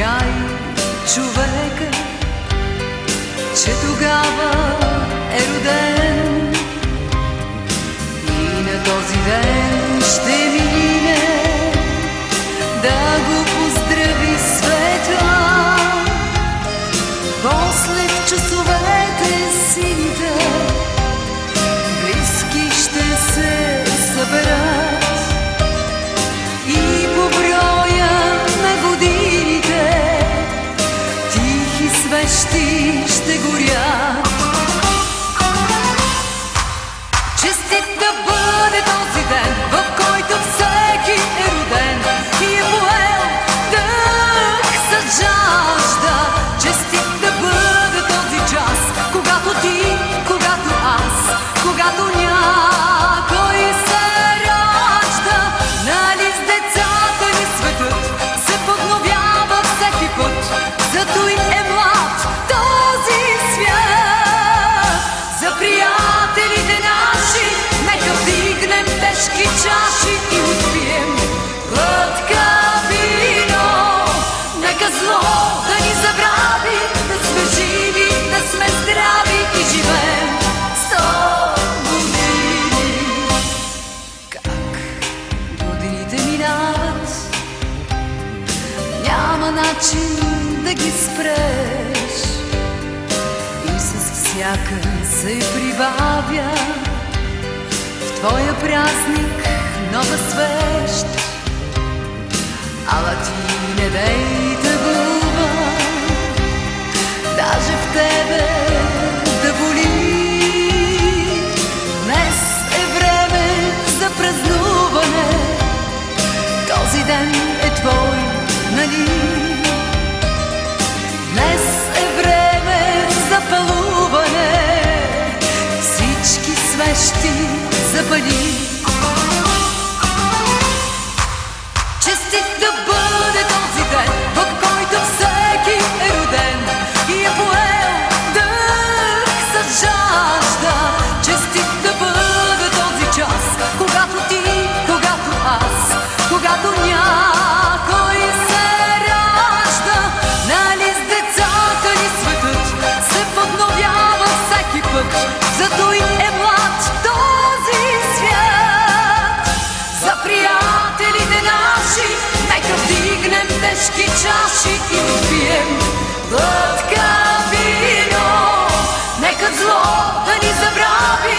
край човека, че тогава е роден и на този ден ще мине да го поздрави света. После в часовете сините близки ще се съберат и по броя на годините тихи свещи ще горят. Честит да бъде този ден, в който всеки е роден и е поел дъх с жажда. Честит да бъде този час, когато ти, когато аз, когато някой се ражда. Нали с децата ни светът се подновява всеки път, зато и е млад този свят. За приятелите наши нека вдигнем тежки чаши и отпием глътка вино. Нека зло да ни забрави, да сме живи, да сме здрави и живеем 100 години. Как годините минават, няма начин да ги спреш и с всяка се прибавя в твоя празник нова свещ. Ала ти не дей тъгува, даже в тебе да боли. Днес е време за празнуване, този ден е твой, нали? Днес е време за палуване, всички свещи запали. Честит да бъде този ден, в който всеки е роден и е поел дъх с жажда. Честит да бъде този час, когато ти, когато аз, когато някой се ражда. Нали с децата ни светът се подновява всеки път, зато и е млад този свят. За приятелите наши нека вдигнем тежки чаши и отпием глътка вино. Нека зло да ни забрави,